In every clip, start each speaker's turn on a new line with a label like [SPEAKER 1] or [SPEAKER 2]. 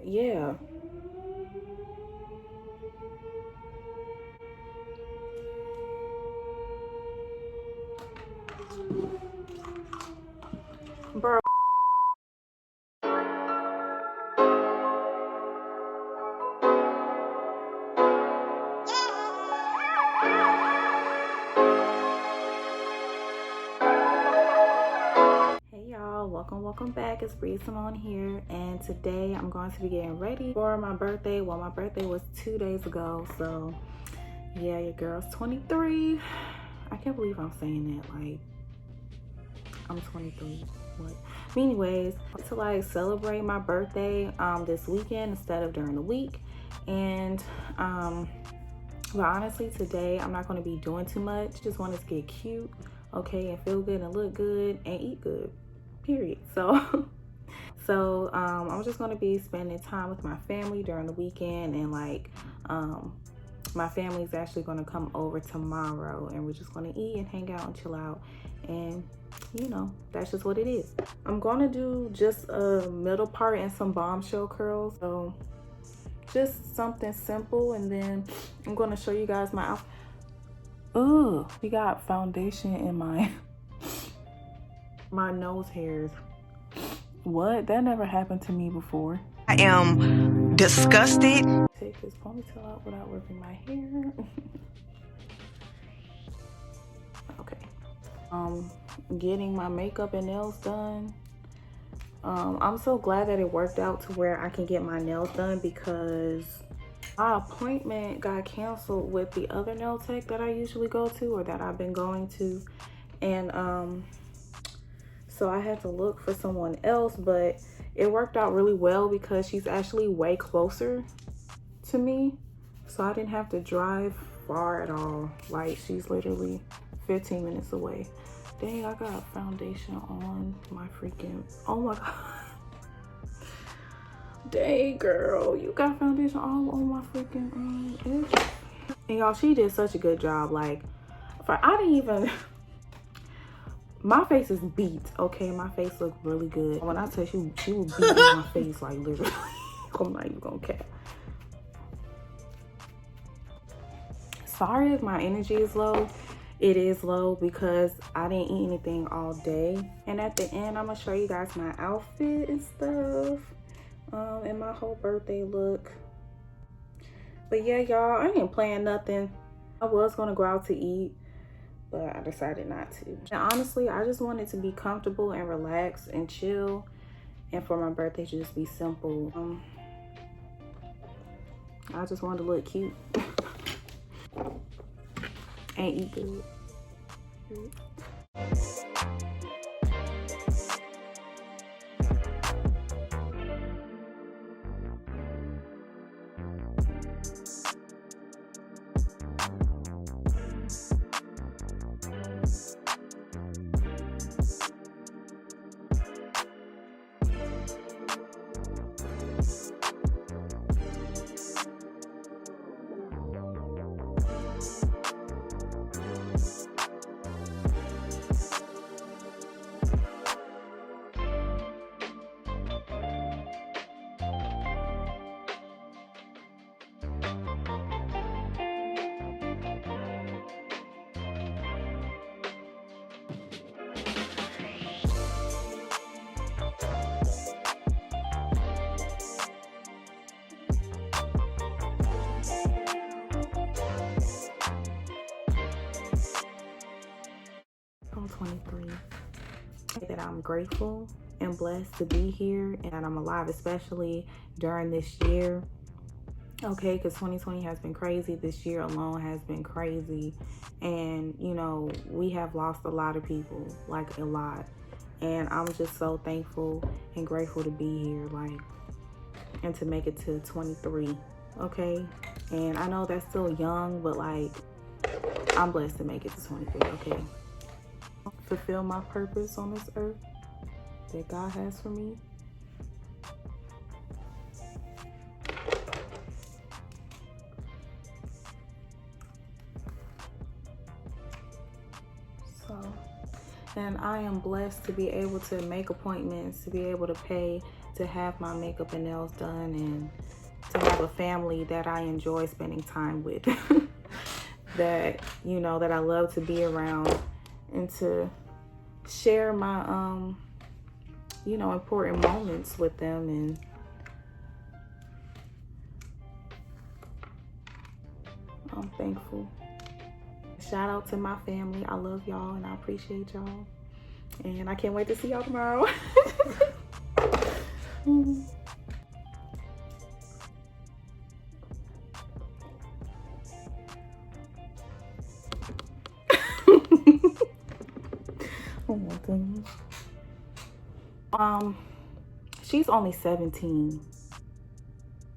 [SPEAKER 1] Yeah. Bro. Hey y'all, welcome back. It's Bree Simone here, and today I'm going to be getting ready for my birthday. Well, my birthday was 2 days ago, so yeah, your girl's 23. I can't believe I'm saying that. Like, I'm 23. What? Anyways, to like celebrate my birthday this weekend instead of during the week, and well, honestly, today I'm not going to be doing too much. Just want to get cute, okay, and feel good and look good and eat good, period. So I'm just going to be spending time with my family during the weekend, and like my family's actually going to come over tomorrow, and we're just going to eat and hang out and chill out, and you know, that's just what it is. I'm going to do just a middle part and some bombshell curls, so just something simple, and then I'm going to show you guys my outfit. Oh, we got foundation in my nose hairs. What? That never happened to me before.
[SPEAKER 2] I am disgusted.
[SPEAKER 1] Take this ponytail out without ripping my hair. Okay. Getting my makeup and nails done. I'm so glad that it worked out to where I can get my nails done, because my appointment got canceled with the other nail tech that I usually go to, or that I've been going to, and so I had to look for someone else, but it worked out really well because she's actually way closer to me, so I didn't have to drive far at all. Like, she's literally 15 minutes away. Dang, I got foundation on my freaking, oh my god. Dang, girl, you got foundation all on my freaking edge. And y'all, she did such a good job. Like, I didn't even, my face is beat, okay? My face looked really good. When I tell you, she was beating my face, like, literally. I'm not even gonna cap. Sorry if my energy is low. It is low because I didn't eat anything all day. And at the end, I'm gonna show you guys my outfit and stuff, and my whole birthday look. But yeah, y'all, I ain't planning nothing. I was gonna go out to eat, but I decided not to. And honestly, I just wanted to be comfortable and relax and chill, and for my birthday to just be simple. I just wanted to look cute and eat good. I'm 23. That I'm grateful and blessed to be here, and I'm alive, especially during this year. Okay, because 2020 has been crazy. This year alone has been crazy, and you know, we have lost a lot of people, like a lot, and I'm just so thankful and grateful to be here, like, and to make it to 23. Okay, and I know that's still young, but like, I'm blessed to make it to 23. Okay, fulfill my purpose on this earth that God has for me. So, and I am blessed to be able to make appointments, to be able to pay to have my makeup and nails done, and to have a family that I enjoy spending time with. That, you know, that I love to be around, and to share my you know, important moments with them. And I'm thankful. Shout out to my family. I love y'all and I appreciate y'all, and I can't wait to see y'all tomorrow. Oh my goodness. She's only 17.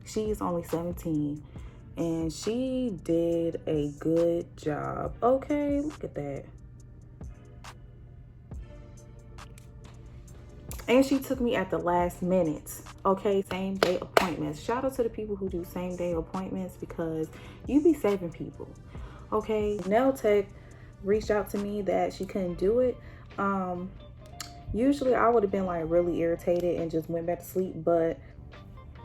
[SPEAKER 1] She's only 17, and she did a good job. Okay, look at that. And she took me at the last minute. Okay, same day appointments. Shout out to the people who do same day appointments, because you be saving people. Okay, nail tech reached out to me that she couldn't do it. Usually I would have been like really irritated and just went back to sleep, but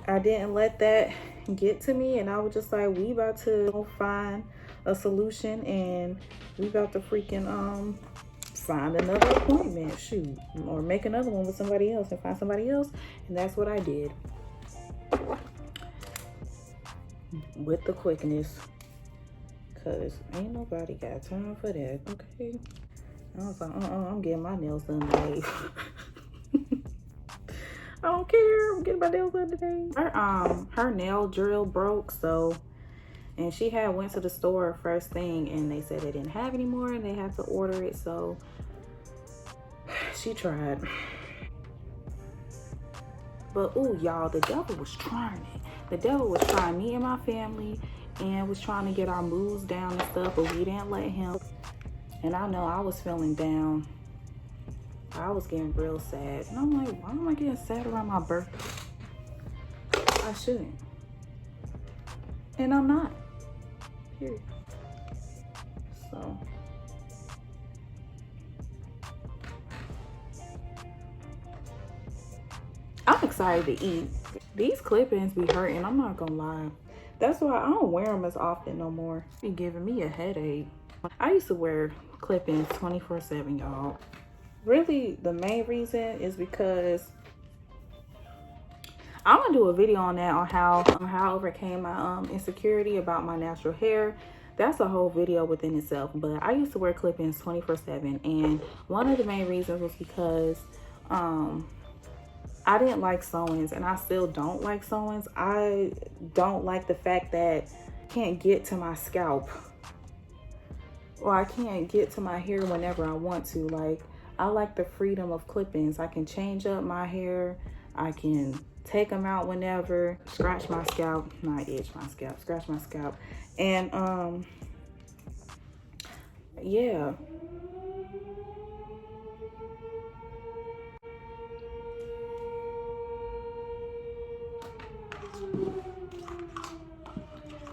[SPEAKER 1] I didn't let that get to me, and I was just like, we about to find a solution, and we about to freaking find another appointment, shoot, or make another one with somebody else and find somebody else. And that's what I did, with the quickness, because ain't nobody got time for that. Okay, I was like, I'm getting my nails done today. I don't care, I'm getting my nails done today. Her nail drill broke, so, and she had went to the store first thing and they said they didn't have any more and they had to order it, so she tried. But ooh, y'all, the devil was trying it. The devil was trying me and my family, and was trying to get our moods down and stuff, but we didn't let him. And I know I was feeling down. I was getting real sad. And I'm like, why am I getting sad around my birthday? I shouldn't. And I'm not. Period. So. I'm excited to eat. These clip-ins be hurting, I'm not gonna lie. That's why I don't wear them as often no more. Be giving me a headache. I used to wear clip-ins 24/7, y'all. Really, the main reason is because I'm gonna do a video on that, on how I overcame my insecurity about my natural hair. That's a whole video within itself. But I used to wear clip-ins 24/7, and one of the main reasons was because I didn't like sew-ins, and I still don't like sew-ins. I don't like the fact that I can't get to my scalp, or I can't get to my hair whenever I want to. Like, I like the freedom of clip-ins. I can change up my hair. I can take them out whenever, scratch my scalp, not itch my scalp, scratch my scalp. And yeah.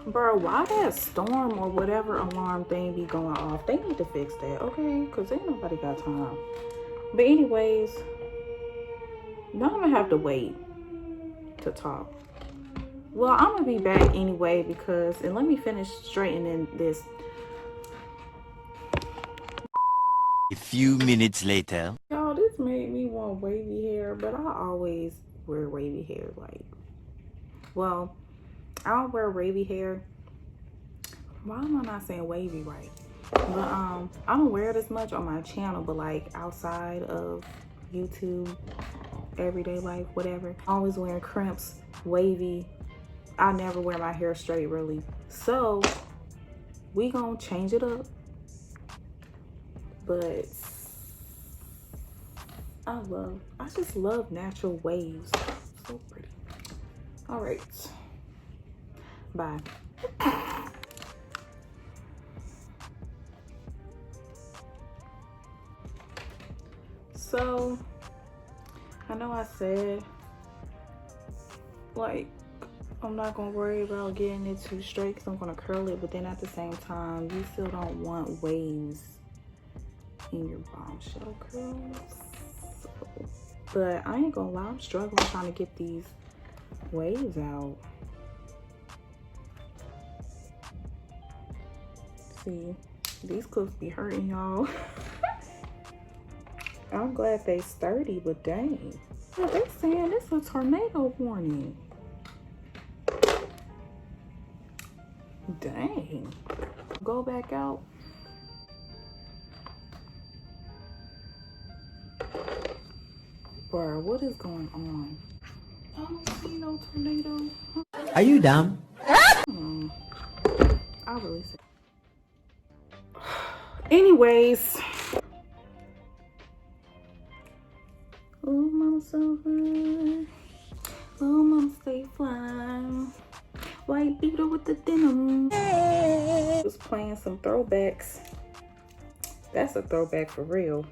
[SPEAKER 1] Bro, why that storm or whatever alarm thing be going off? They need to fix that, okay? Because ain't nobody got time. But anyways, now I'm gonna have to wait to talk. Well, I'm gonna be back anyway, because, and let me finish straightening this.
[SPEAKER 3] A few minutes later.
[SPEAKER 1] Y'all, this made me want wavy hair, but I always wear wavy hair. Like, well, I don't wear wavy hair. Why am I not saying wavy right? But I don't wear it as much on my channel, but like outside of YouTube, everyday life, whatever, I'm always wearing crimps, wavy. I never wear my hair straight, really. So we gonna change it up. But I just love natural waves. So pretty. All right. Bye. So, I know I said, like, I'm not gonna worry about getting it too straight because I'm gonna curl it, but then at the same time, you still don't want waves in your bombshell curls. But I ain't gonna lie, I'm struggling trying to get these waves out. See, these clips be hurting, y'all. I'm glad they sturdy, but dang. Yeah, they're saying it's a tornado warning. Dang. Go back out. Bruh, what is going on? I don't see no tornado.
[SPEAKER 4] Are you dumb?
[SPEAKER 1] I really say. Anyways. Oh, mama so fine. Oh, mama stay fine. White beater with the denim. Was playing some throwbacks. That's a throwback for real.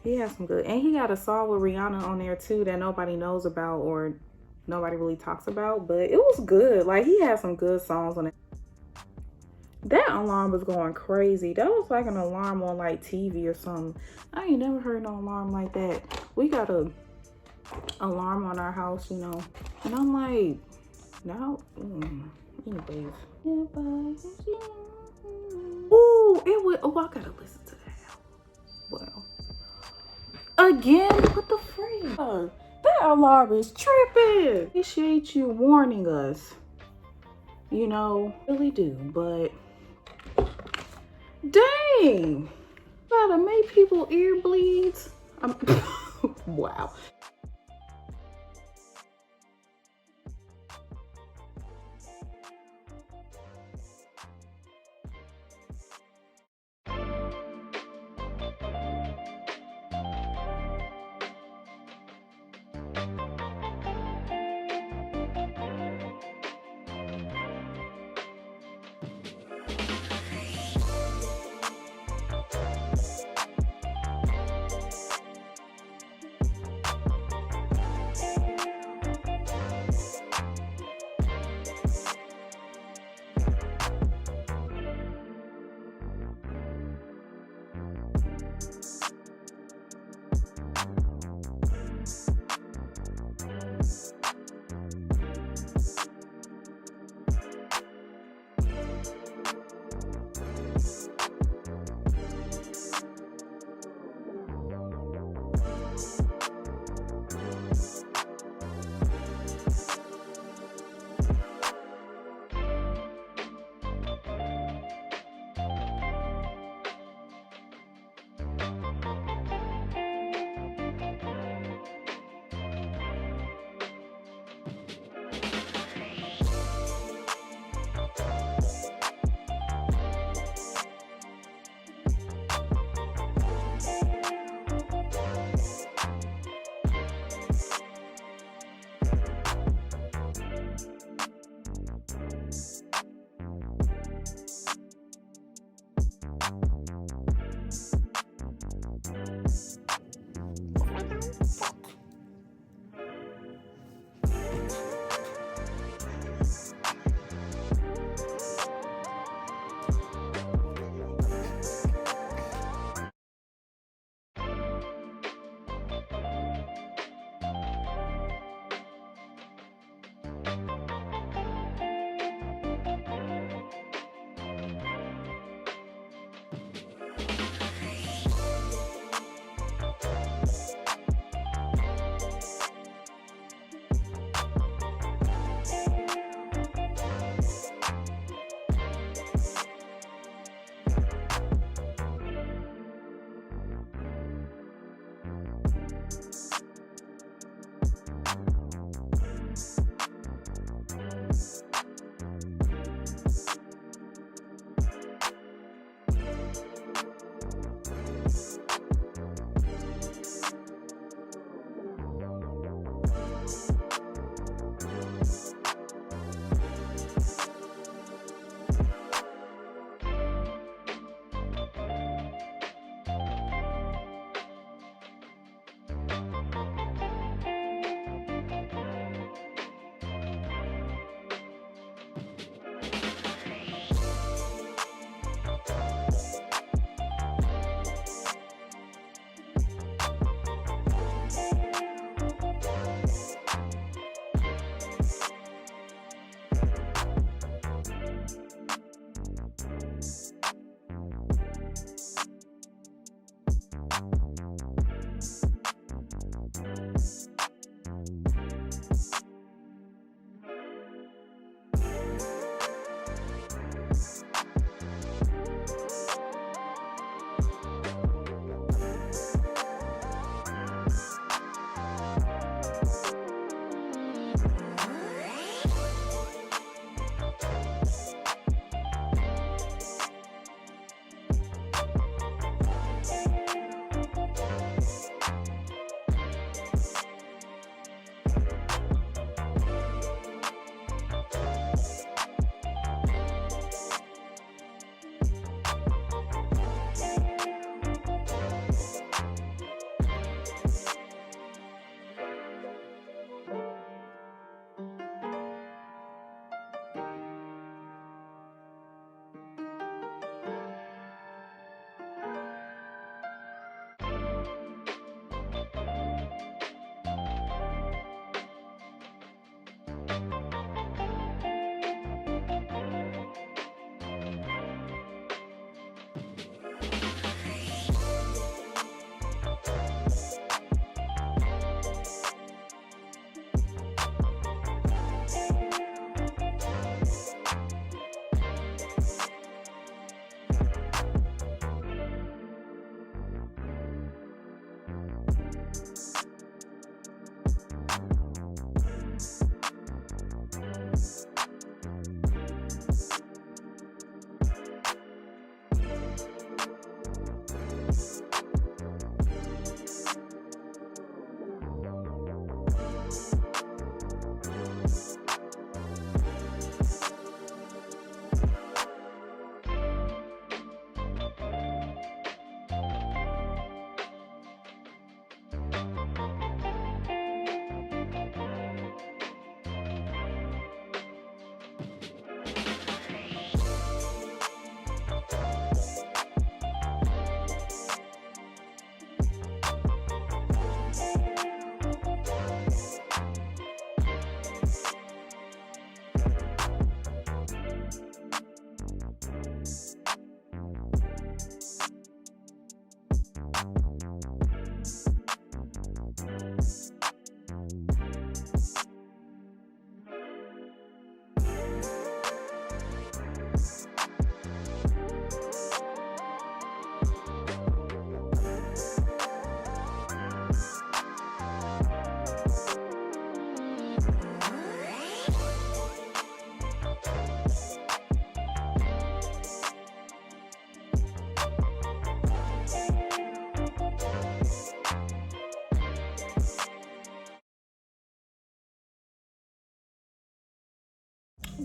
[SPEAKER 1] He has some good, and he got a song with Rihanna on there too that nobody knows about or nobody really talks about, but it was good. Like, he had some good songs on it. That alarm was going crazy. That was like an alarm on like TV or something. I ain't never heard no alarm like that. We got a alarm on our house, you know, and I'm like, no. Anyways. Ooh, it would. Oh, I gotta listen to that. Well, again, what the freak? That alarm is tripping. Appreciate you warning us. You know, really do, but dang, gotta make people ear bleeds. Wow.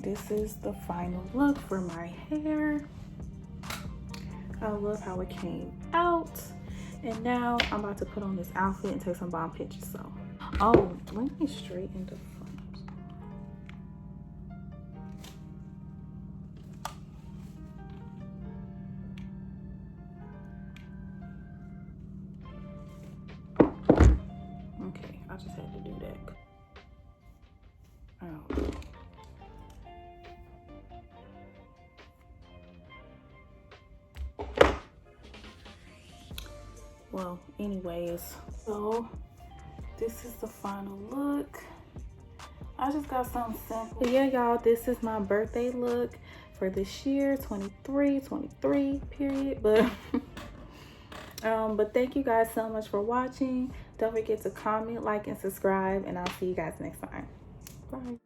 [SPEAKER 1] this is the final look for my hair. I love how it came out. And now I'm about to put on this outfit and take some bomb pictures. So, oh, let me straighten the front. Okay, I just had to do that. Oh. Well, anyways, so this is the final look. I just got something simple. But yeah, y'all, this is my birthday look for this year, 23 period. But but thank you guys so much for watching. Don't forget to comment, like, and subscribe, and I'll see you guys next time. Bye.